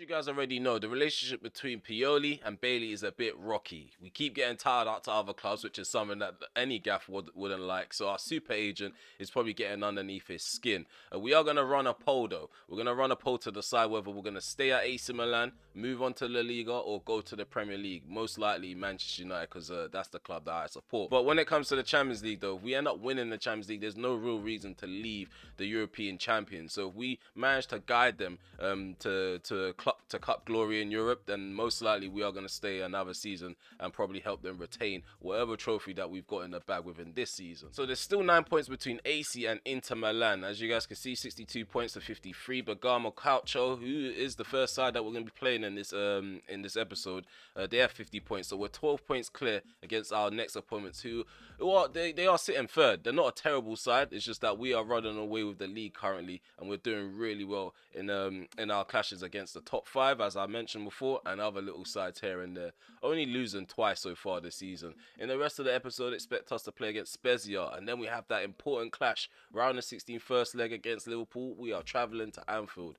you guys already know, the relationship between Pioli and Bailey is a bit rocky. We keep getting tired out to other clubs, which is something that any gaff wouldn't like. So our super agent is probably getting underneath his skin. We are going to run a poll though. We're going to run a poll to decide whether we're going to stay at AC Milan, move on to La Liga, or go to the Premier League. Most likely Manchester United, because that's the club that I support. But when it comes to the Champions League though, if we end up winning the Champions League, there's no real reason to leave the European champions. So if we manage to guide them to cup glory in Europe, then most likely we are going to stay another season and probably help them retain whatever trophy that we've got in the bag within this season. So there's still 9 points between AC and Inter Milan. As you guys can see, 62 points to 53. Bergamo Calcio, who is the first side that we're going to be playing in this episode, they have 50 points. So we're 12 points clear against our next opponents, who are they are sitting third. They're not a terrible side. It's just that we are running away with the league currently, and we're doing really well in our clashes against the top 5, as I mentioned before, and other little sides here and there. Only losing twice so far this season. In the rest of the episode, expect us to play against Spezia, and then we have that important clash round the 16 first leg against Liverpool. We are travelling to Anfield.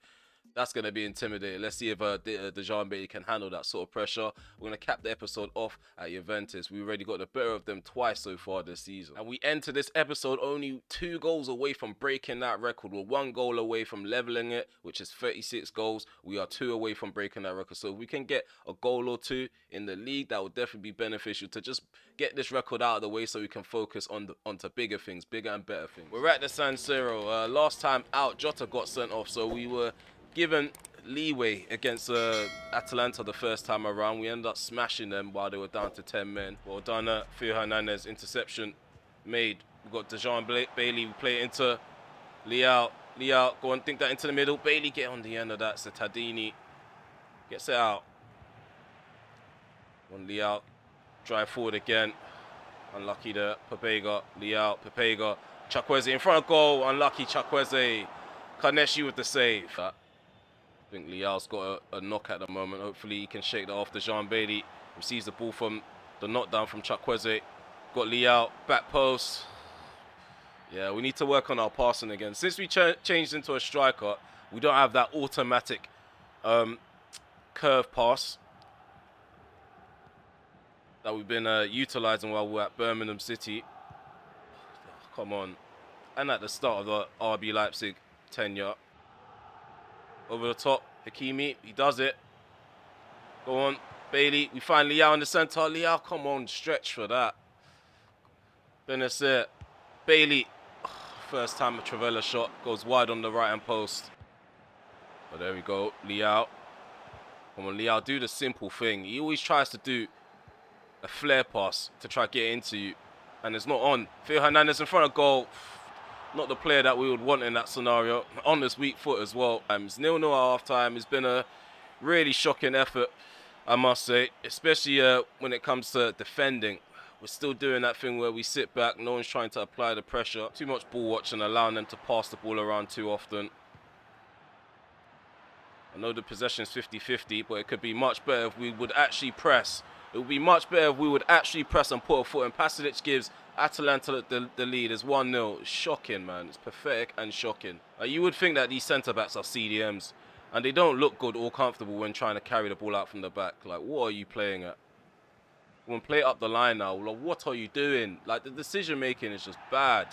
That's going to be intimidating. Let's see if Dejan Bailey can handle that sort of pressure. We're going to cap the episode off at Juventus. We already got the better of them twice so far this season. And we enter this episode only 2 goals away from breaking that record. We're 1 goal away from leveling it, which is 36 goals. We are 2 away from breaking that record. So if we can get a goal or 2 in the league, that will definitely be beneficial to just get this record out of the way so we can focus onto bigger things, bigger and better things. We're at the San Siro. Last time out, Jota got sent off, so we were given leeway against Atalanta the first time around. We ended up smashing them while they were down to 10 men. Well done, Theo Hernandez. Interception made. We've got Dejan Bailey. We play it into Leao. Leao, go and think that into the middle. Bailey get on the end of that. So Tadini gets it out. On Leao. Drive forward again. Unlucky there. Pepega. Leao. Pepega. Chakweze in front of goal. Unlucky Chakweze. Kaneshi with the save. I think Leao's got a knock at the moment. Hopefully he can shake that off. Dejan Bailey receives the ball from the knockdown from Chakweze. Got Leao, back post. Yeah, we need to work on our passing again. Since we changed into a striker, we don't have that automatic curve pass that we've been utilising while we're at Birmingham City. Come on. And at the start of the RB Leipzig tenure. Over the top, Hakimi, he does it. Go on, Bailey. We find Leao in the centre. Leao, come on, stretch for that. Then that's it. Bailey, first time a Travella shot, goes wide on the right-hand post. But there we go, Leao. Come on, Leao, do the simple thing. He always tries to do a flare pass to try to get into you, and it's not on. Theo Hernandez in front of goal. Not the player that we would want in that scenario. On this weak foot as well. It's 0-0 at half-time. It's been a really shocking effort, I must say. Especially when it comes to defending. We're still doing that thing where we sit back. No one's trying to apply the pressure. Too much ball watching, allowing them to pass the ball around too often. I know the possession is 50-50, but it could be much better if we would actually press. It would be much better if we would actually press and put a foot in. Pasalic gives Atalanta the lead. Is 1-0. Shocking, man. It's pathetic and shocking. You would think that these centre-backs are CDMs, and they don't look good or comfortable when trying to carry the ball out from the back. Like, what are you playing at? When play up the line now, like, what are you doing? Like, the decision-making is just bad.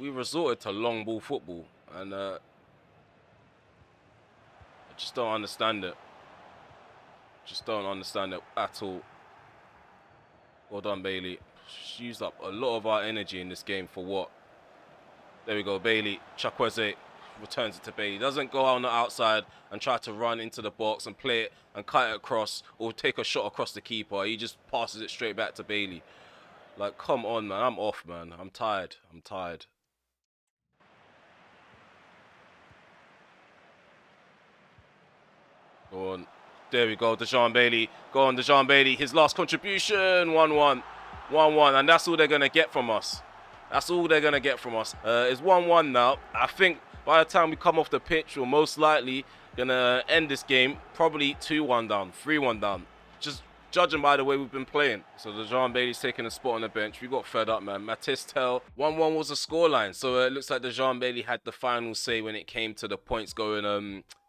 We resorted to long ball football, and I just don't understand it. Just don't understand it at all. Well done, Bailey. She's used up a lot of our energy in this game for what? There we go, Bailey. Chakweze returns it to Bailey. Doesn't go out on the outside and try to run into the box and play it and cut it across or take a shot across the keeper. He just passes it straight back to Bailey. Like, come on, man. I'm off, man. I'm tired. I'm tired. Go on. There we go, Dejan Bailey. Go on, Dejan Bailey. His last contribution, 1-1. 1-1, and that's all they're going to get from us. That's all they're going to get from us. It's 1-1 now. I think by the time we come off the pitch, we're most likely going to end this game probably 2-1 down, 3-1 down. Just judging by the way we've been playing. So the John Bailey's taking a spot on the bench. We got fed up, man. Matisse Tell, 1-1 was the scoreline. So it looks like the Jean Bailey had the final say when it came to the points going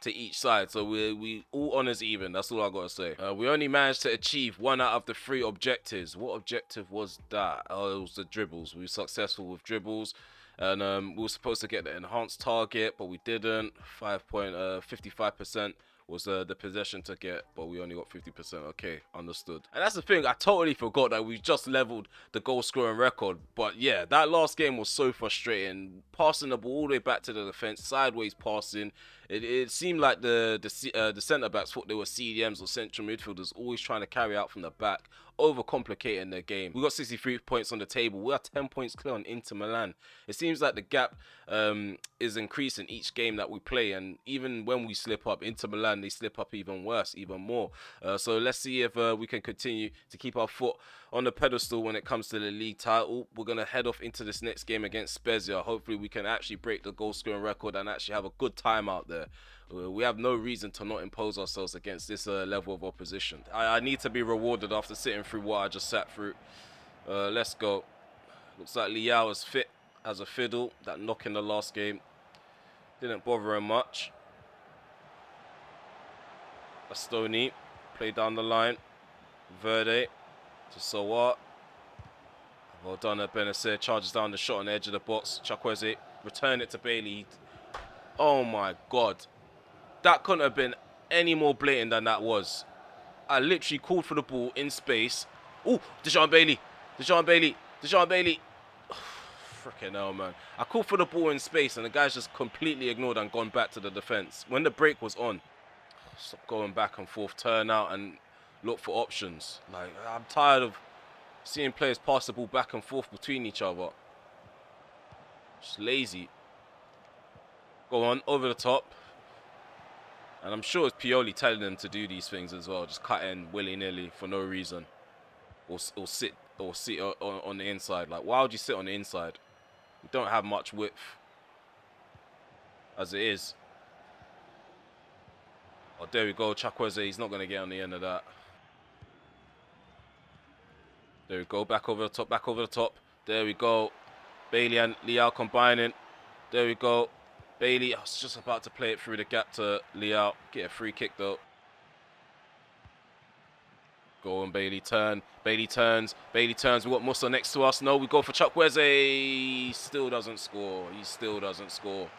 to each side. So we all honours even. That's all I gotta say. We only managed to achieve 1 out of the 3 objectives. What objective was that? Oh, it was the dribbles. We were successful with dribbles. And we were supposed to get the enhanced target, but we didn't. 55% was the possession to get, but we only got 50%. Okay, understood. And that's the thing, I totally forgot that we just leveled the goal scoring record. But yeah, that last game was so frustrating. Passing the ball all the way back to the defense, sideways passing. It seemed like the centre backs thought they were CDMs or central midfielders, always trying to carry out from the back, overcomplicating their game. We got 63 points on the table. We are 10 points clear on Inter Milan. It seems like the gap is increasing each game that we play, and even when we slip up, Inter Milan, they slip up even worse, even more. So let's see if we can continue to keep our foot on the pedestal when it comes to the league title. We're going to head off into this next game against Spezia. Hopefully we can actually break the goal scoring record and actually have a good time out there. We have no reason to not impose ourselves against this level of opposition. I need to be rewarded after sitting through what I just sat through. Let's go. Looks like Leao is fit as a fiddle. That knock in the last game didn't bother him much. Bastoni, play down the line. Verde to Sowat. Well done at Benacer. Charges down the shot on the edge of the box. Chukwueze, return it to Bailey. Oh my God. That couldn't have been any more blatant than that was. I literally called for the ball in space. Oh, Dejan Bailey. Dejan Bailey. Dejan Bailey. Freaking hell, man. I called for the ball in space and the guy's just completely ignored and gone back to the defense. When the break was on, stop going back and forth, turn out and look for options. Like, I'm tired of seeing players pass the ball back and forth between each other. Just lazy. Go on, over the top. And I'm sure it's Pioli telling them to do these things as well. Just cut in willy-nilly for no reason. Or sit on the inside. Like, why would you sit on the inside? We don't have much width as it is. Oh, there we go. Chukwueze, he's not going to get on the end of that. There we go. Back over the top. Back over the top. There we go. Bailey and Leao combining. There we go. Bailey, I was just about to play it through the gap to Leao. Get a free kick though. Go on, Bailey, turn. Bailey turns. Bailey turns. We got Musa next to us. No, we go for Chukwueze. He still doesn't score. He still doesn't score.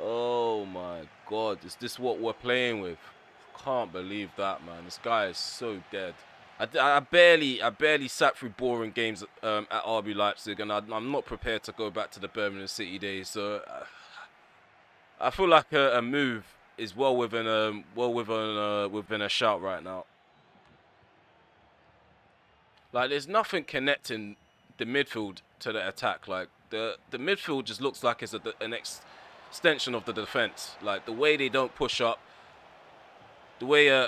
Oh my God. Is this what we're playing with? Can't believe that, man. This guy is so dead. I barely sat through boring games at RB Leipzig, and I'm not prepared to go back to the Birmingham City days. So I feel like a move is well within a shout right now. Like, there's nothing connecting the midfield to the attack. Like the midfield just looks like it's an extension of the defense. Like the way they don't push up, the way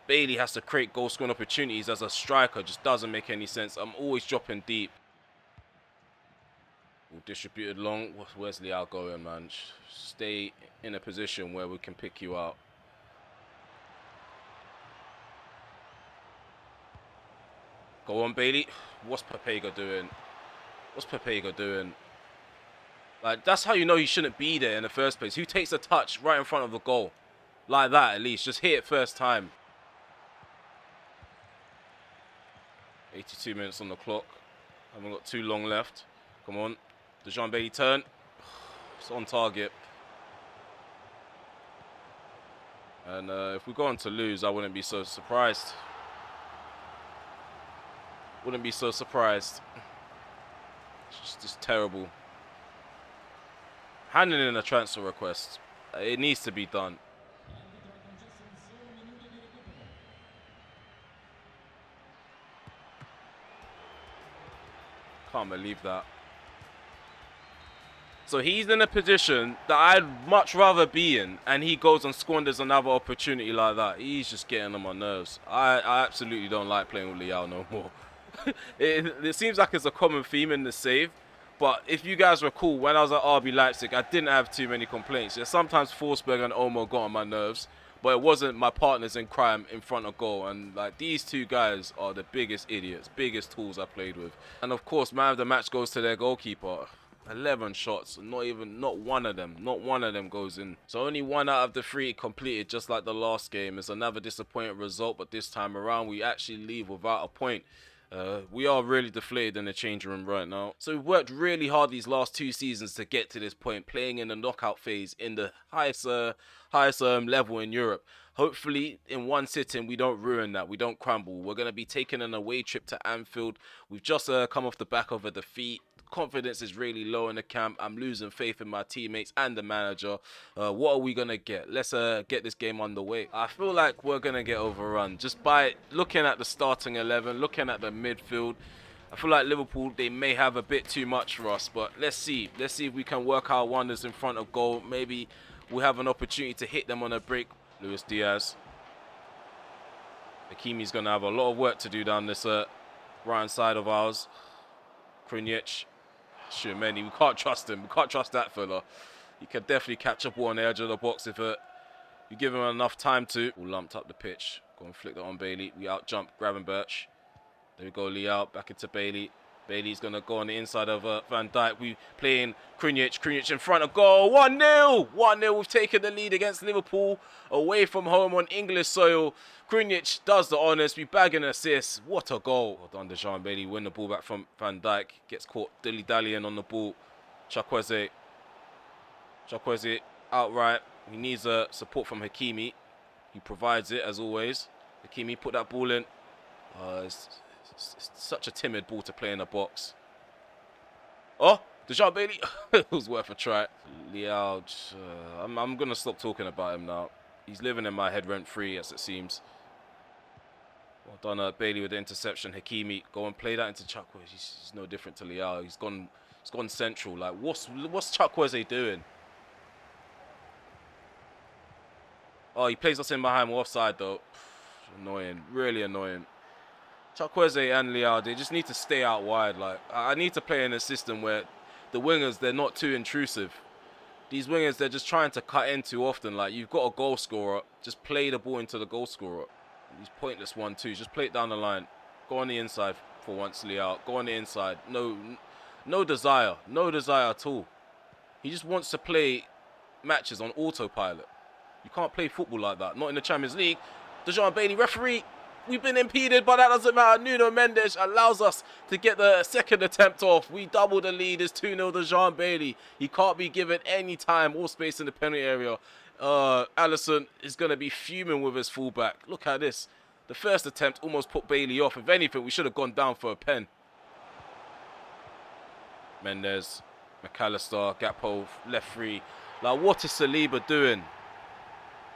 Bailey has to create goal scoring opportunities as a striker just doesn't make any sense. I'm always dropping deep. We'll distribute it long. Where's Leao going, man? Stay in a position where we can pick you out. Go on, Bailey. What's Pepega doing? What's Pepega doing? Like, that's how you know he shouldn't be there in the first place. Who takes a touch right in front of the goal? Like that, at least. Just hit it first time. 82 minutes on the clock. Haven't got too long left. Come on. Dejan Bailey turn. It's on target. And if we go on to lose, I wouldn't be so surprised. Wouldn't be so surprised. It's just terrible. Handing in a transfer request. It needs to be done. Can't believe that. So he's in a position that I'd much rather be in, and he goes and squanders another opportunity like that. He's just getting on my nerves. I absolutely don't like playing with Leao no more. It seems like it's a common theme in the save, but if you guys recall, when I was at RB Leipzig, I didn't have too many complaints. Yeah, sometimes Forsberg and Olmo got on my nerves, but it wasn't my partners in crime in front of goal. And like, these two guys are the biggest idiots, biggest tools I played with. And of course, man of the match goes to their goalkeeper. 11 shots, not one of them goes in. So only 1 out of the 3 completed, just like the last game. It's another disappointing result, but this time around we actually leave without a point. We are really deflated in the changing room right now. So we've worked really hard these last 2 seasons to get to this point, playing in the knockout phase in the highest level in Europe. Hopefully, in one sitting, we don't ruin that. We don't crumble. We're going to be taking an away trip to Anfield. We've just come off the back of a defeat. Confidence is really low in the camp. I'm losing faith in my teammates and the manager. What are we going to get? Let's get this game underway. I feel like we're going to get overrun just by looking at the starting 11, looking at the midfield. I feel like Liverpool, they may have a bit too much for us, but let's see. Let's see if we can work our wonders in front of goal. Maybe we'll have an opportunity to hit them on a break. Luis Diaz. Hakimi's going to have a lot of work to do down this right-hand side of ours. Krunic. Sure, Manny, we can't trust him. We can't trust that fella. He can definitely catch up on the edge of the box if you give him enough time to. All lumped up the pitch. Go and flick that on Bailey. We out jump Gravenberch. There we go, Leao back into Bailey. Bailey's going to go on the inside of Van Dijk. We playing Krunic. Krunic in front of goal. 1-0. 1-0. We've taken the lead against Liverpool away from home on English soil. Krunic does the honours. We bag an assist. What a goal. Well done, Dejan Bailey. Win the ball back from Van Dijk. Gets caught dilly-dallying on the ball. Chukwueze. Chukwueze outright. He needs support from Hakimi. He provides it as always. Hakimi put that ball in. It's such a timid ball to play in the box. Oh, Dejan Bailey. It was worth a try. Leao, I'm going to stop talking about him now. He's living in my head rent-free, as it seems. Well done, Bailey with the interception. Hakimi, go and play that into Chukwueze. He's no different to Leao. He's gone central. Like, what's Chukwueze doing? Oh, he plays us in behind. We're offside, though. Annoying. Really annoying. Chukwueze and Leao, they just need to stay out wide. Like, I need to play in a system where the wingers, they're not too intrusive. These wingers, they're just trying to cut in too often. Like, you've got a goal scorer, just play the ball into the goal scorer. These pointless 1-2s, just play it down the line. Go on the inside for once, Leao. Go on the inside. No desire at all. He just wants to play matches on autopilot. You can't play football like that. Not in the Champions League. Dejan Bailey, referee. We've been impeded, but that doesn't matter. Nuno Mendes allows us to get the second attempt off. We double the lead. It's 2-0 Dejan Bailey. He can't be given any time or space in the penalty area. Alisson is going to be fuming with his fullback. Look at this. The first attempt almost put Bailey off. If anything, we should have gone down for a pen. Mendes, McAllister, Gakpo, left free. Like, what is Saliba doing?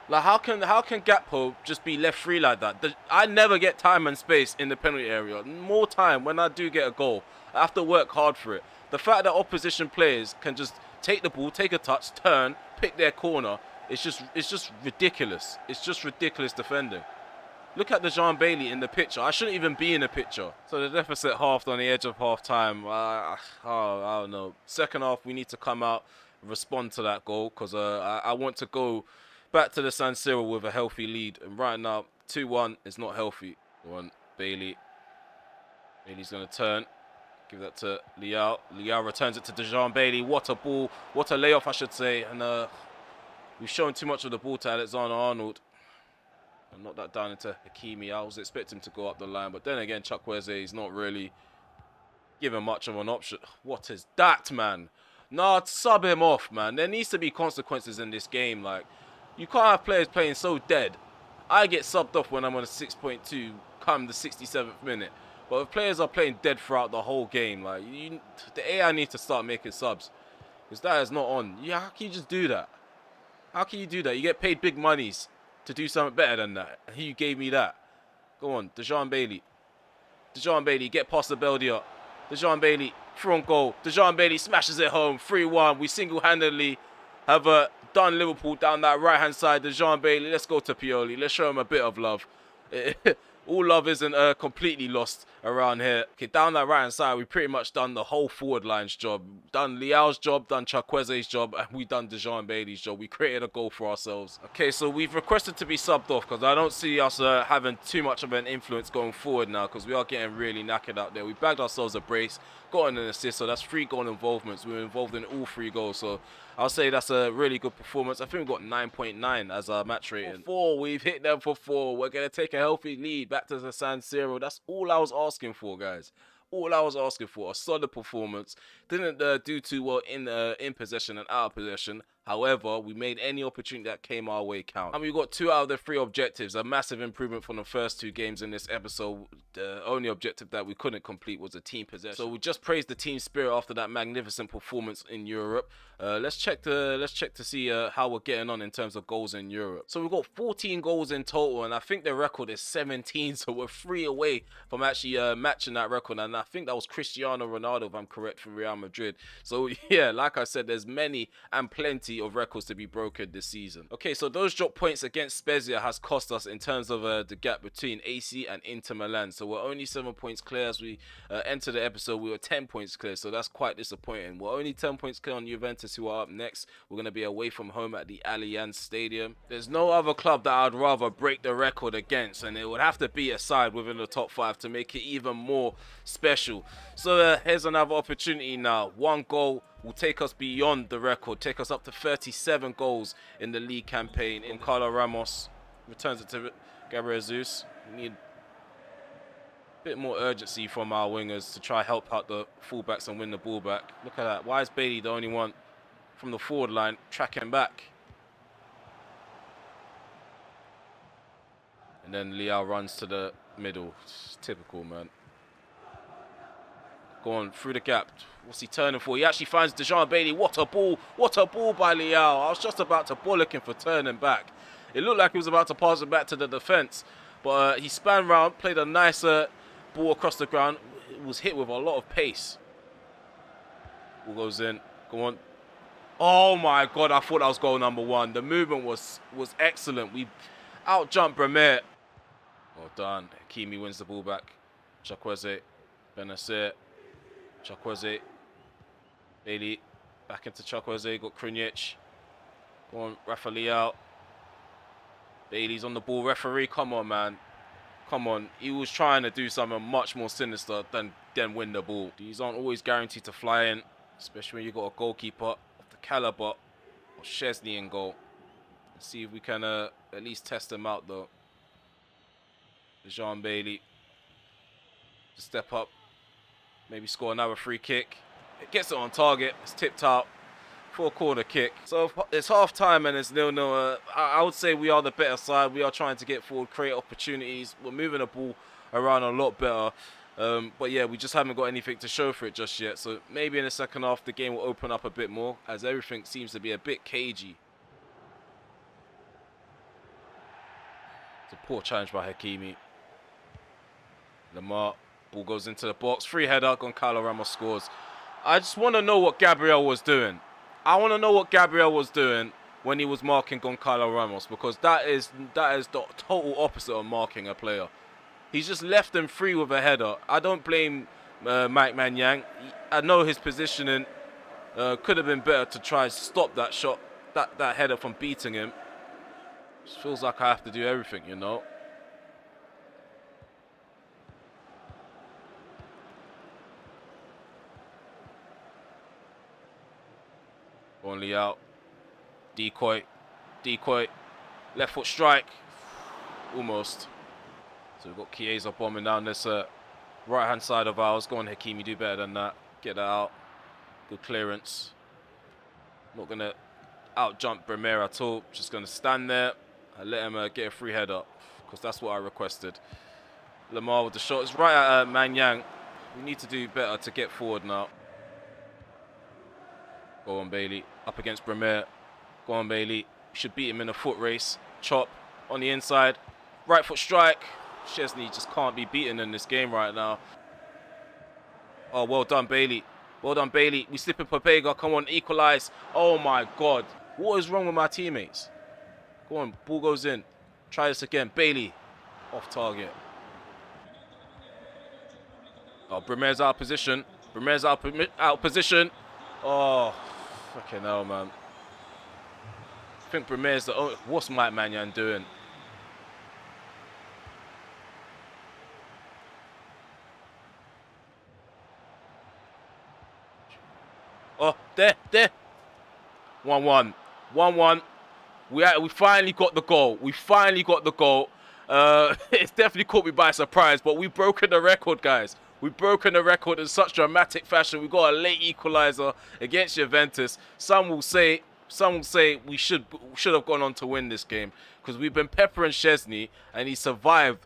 Like, how can Gakpo just be left free like that? I never get time and space in the penalty area. More time when I do get a goal. I have to work hard for it. The fact that opposition players can just take the ball, take a touch, turn, pick their corner, it's just ridiculous. It's just ridiculous defending. Look at Dejan Bailey in the picture. I shouldn't even be in the picture. So the deficit halved on the edge of half-time. I don't know. Second half, we need to come out and respond to that goal because I want to go back to the San Siro with a healthy lead. And right now, 2-1 is not healthy. One, Bailey. Bailey's going to turn. Give that to Leao. Leao returns it to Dejan Bailey. What a ball. What a layoff, I should say. And we've shown too much of the ball to Alexander-Arnold. And knock that down into Hakimi. I was expecting him to go up the line. But then again, Chukwueze is not really given much of an option. What is that, man? Nah, sub him off, man. There needs to be consequences in this game. Like, you can't have players playing so dead. I get subbed off when I'm on a 6.2 come the 67th minute. But if players are playing dead throughout the whole game, like, the AI needs to start making subs. Because that is not on. Yeah, how can you just do that? How can you do that? You get paid big monies to do something better than that. And you gave me that. Go on, Dejan Bailey. Dejan Bailey, get past the Beldia. Dejan Bailey, through on goal. Dejan Bailey smashes it home. 3-1. We single-handedly have done Liverpool down that right-hand side. Dejan Bailey, let's go to Pioli. Let's show him a bit of love. all love isn't completely lost around here. Okay, down that right hand side, we pretty much done the whole forward line's job. Done Leao's job, done Chukwueze's job, and we done Dejan Bailey's job. We created a goal for ourselves. Okay, so we've requested to be subbed off because I don't see us having too much of an influence going forward now, because we are getting really knackered out there. We bagged ourselves a brace, got an assist, so that's 3 goal involvements. We were involved in all 3 goals, so I'll say that's a really good performance. I think we got 9.9 as our match rating. 4, we've hit them for 4. We're going to take a healthy lead back to the San Siro. That's all I was asking for, guys. All I was asking for, a solid performance. Didn't do too well in possession and out of possession. However, we made any opportunity that came our way count. And we got 2 out of the 3 objectives. A massive improvement from the first 2 games in this episode. The only objective that we couldn't complete was a team possession. So we just praised the team spirit after that magnificent performance in Europe. Let's check to see how we're getting on in terms of goals in Europe. So we've got 14 goals in total, and I think the record is 17. So we're 3 away from actually matching that record. And I think that was Cristiano Ronaldo, if I'm correct, for Real Madrid. So yeah, like I said, there's many and plenty of records to be broken this season. Okay, so those drop points against Spezia has cost us in terms of the gap between AC and Inter Milan. So we're only 7 points clear. As we enter the episode, we were 10 points clear, so that's quite disappointing. We're only 10 points clear on Juventus, who are up next. We're going to be away from home at the Allianz Stadium. There's no other club that I'd rather break the record against, and it would have to be a side within the top 5 to make it even more special. So here's another opportunity now. 1 goal will take us beyond the record, take us up to 37 goals in the league campaign. In Carlos Ramos returns it to Gabriel Jesus. We need a bit more urgency from our wingers to try help out the fullbacks and win the ball back. Look at that. Why is Bailey the only one from the forward line tracking back? And then Leao runs to the middle. It's typical, man. Going through the gap. What's he turning for? He actually finds Dejan Bailey. What a ball. What a ball by Leao. I was just about to bollock him for turning back. It looked like he was about to pass it back to the defence. But he span round, played a nice ball across the ground. It was hit with a lot of pace. Ball goes in. Go on. Oh my God, I thought that was goal number 1. The movement was excellent. We out-jumped Bremer. Well done. Hakimi wins the ball back. Chukwueze. Benacer. Chukwueze. Bailey. Back into Chukwueze. Got Krunic. Go on, Rafael. Bailey's on the ball. Referee, come on, man. Come on. He was trying to do something much more sinister than win the ball. These aren't always guaranteed to fly in, especially when you got a goalkeeper of the caliber of Szczesny in goal. Let's see if we can at least test him out, though. Dejan Bailey. Step up. Maybe score another free kick. It gets it on target. It's tipped out for a corner kick. So it's half time and it's 0-0. I would say we are the better side. We are trying to get forward, create opportunities. We're moving the ball around a lot better. But yeah, we just haven't got anything to show for it just yet. So maybe in the second half the game will open up a bit more, as everything seems to be a bit cagey. It's a poor challenge by Hakimi. Lamar. Ball goes into the box. Free header. Goncalo Ramos scores. I just want to know what Gabriel was doing. I want to know what Gabriel was doing when he was marking Goncalo Ramos, because that is the total opposite of marking a player. He's just left them free with a header. I don't blame Mike Maignan. I know his positioning could have been better to try and stop that shot, that header from beating him. Just feels like I have to do everything, you know. Only out. Decoy. Left foot strike. Almost. So we've got Chiesa bombing down this right hand side of ours. Go on, Hakimi, do better than that. Get that out. Good clearance. Not going to out jump Bremer at all. Just going to stand there and let him get a free header, because that's what I requested. Lamar with the shot. It's right at Maignan. We need to do better to get forward now. Go on, Bailey. Up against Bremer. Go on, Bailey. Should beat him in a foot race. Chop on the inside. Right foot strike. Szczesny just can't be beaten in this game right now. Oh, well done, Bailey. Well done, Bailey. We slip in Papega. Come on, equalise. Oh, my God. What is wrong with my teammates? Go on, ball goes in. Try this again. Bailey. Off target. Oh, Bremer's out of position. Bremer's out of position. Oh, fucking hell, man. I think Bremer's the... Oh, what's Mike Mannion doing? Oh, there. 1-1. 1-1. We finally got the goal. We finally got the goal. It's definitely caught me by surprise, but we've broken the record, guys. We've broken the record in such dramatic fashion. We got a late equalizer against Juventus. Some will say we should have gone on to win this game because we've been peppering Szczesny and he survived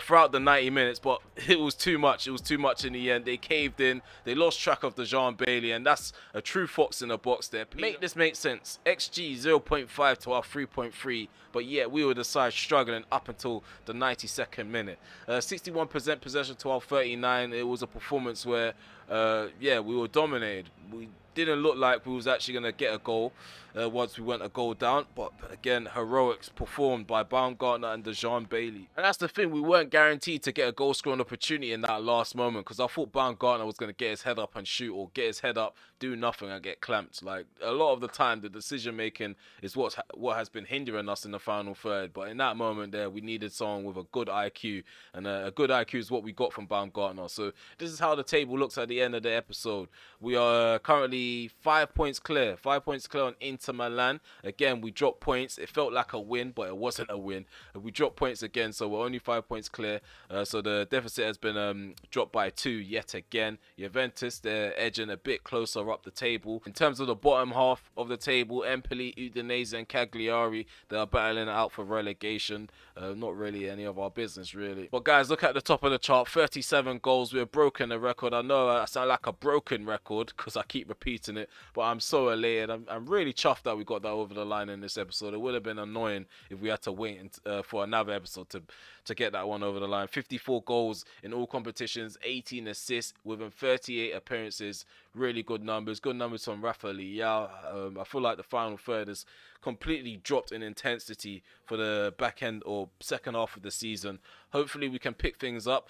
throughout the 90 minutes, but it was too much. It was too much in the end. They caved in. They lost track of Dejan Bailey, and that's a true fox in a box there. Make this make sense. XG 0.5 to our 3.3, but yet we were the side struggling up until the 92nd minute. 61% possession to our 39. It was a performance where, yeah, we were dominated. We didn't look like we was actually going to get a goal once we went a goal down, but again, heroics performed by Baumgartner and Dejan Bailey. And that's the thing, we weren't guaranteed to get a goal scoring opportunity in that last moment because I thought Baumgartner was going to get his head up and shoot, or get his head up, do nothing and get clamped. Like, a lot of the time the decision making is what has been hindering us in the final third, but in that moment there we needed someone with a good IQ, and a good IQ is what we got from Baumgartner. So this is how the table looks at the end of the episode. We are currently 5 points clear. 5 points clear on Inter Milan. Again, we dropped points. It felt like a win, but it wasn't a win. We dropped points again, so we're only 5 points clear. So the deficit has been dropped by 2 yet again. Juventus, they're edging a bit closer up the table. In terms of the bottom half of the table, Empoli, Udinese and Cagliari, they are battling out for relegation. Not really any of our business, really. But guys, look at the top of the chart. 37 goals. We're broken the record. I know I sound like a broken record because I keep repeating it, but I'm so elated. I'm really chuffed that we got that over the line in this episode. It would have been annoying if we had to wait for another episode to get that one over the line. 54 goals in all competitions, 18 assists within 38 appearances. Really good numbers. Good numbers from Rafa Leao. I feel like the final third has completely dropped in intensity for the back end or second half of the season. Hopefully we can pick things up.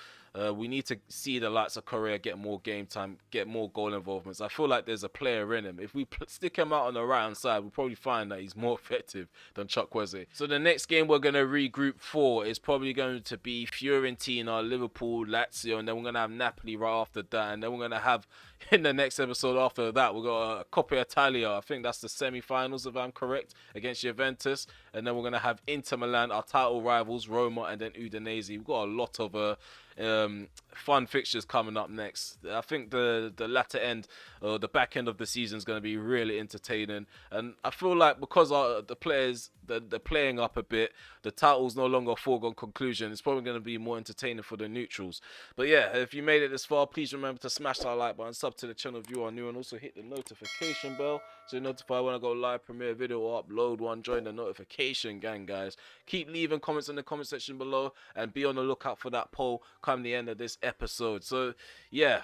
We need to see the likes of Correa get more game time, get more goal involvements. I feel like there's a player in him. If we stick him out on the right hand side, we'll probably find that he's more effective than Chukwueze. So the next game we're going to regroup for is probably going to be Fiorentina, Liverpool, Lazio, and then we're going to have Napoli right after that. And then we're going to have, in the next episode after that, we've got a Coppa Italia. I think that's the semi-finals, if I'm correct, against Juventus. And then we're going to have Inter Milan, our title rivals, Roma, and then Udinese. We've got a lot of fun fixtures coming up next. I think the latter end, or the back end of the season is going to be really entertaining, and I feel like because the players they're playing up a bit, the title's no longer a foregone conclusion. It's probably going to be more entertaining for the neutrals. But yeah, if you made it this far, please remember to smash that like button, sub to the channel if you are new, and also hit the notification bell so you're notified when I go live, premiere video or upload one. Join the notification gang, guys. Keep leaving comments in the comment section below and be on the lookout for that poll come the end of this episode. So yeah,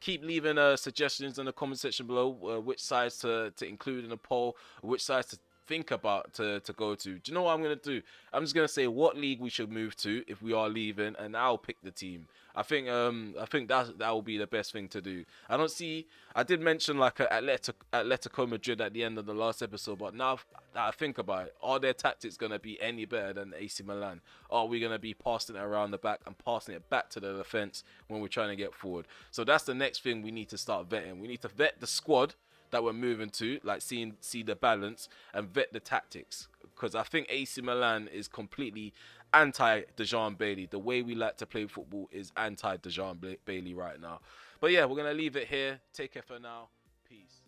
keep leaving suggestions in the comment section below, which sides to include in the poll, which sides to think about to go to. Do you know what I'm going to do? I'm just going to say what league we should move to if we are leaving, and I'll pick the team. I think that will be the best thing to do. I did mention like Atletico Madrid at the end of the last episode, but now that I think about it, are their tactics going to be any better than AC Milan? Are we going to be passing it around the back and passing it back to the defense when we're trying to get forward? So that's the next thing we need to start vetting. We need to vet the squad that we're moving to, like see the balance, and vet the tactics, because I think AC Milan is completely anti-Dejan Bailey. The way we like to play football is anti-Dejan Bailey right now. But yeah, we're going to leave it here. Take care for now. Peace.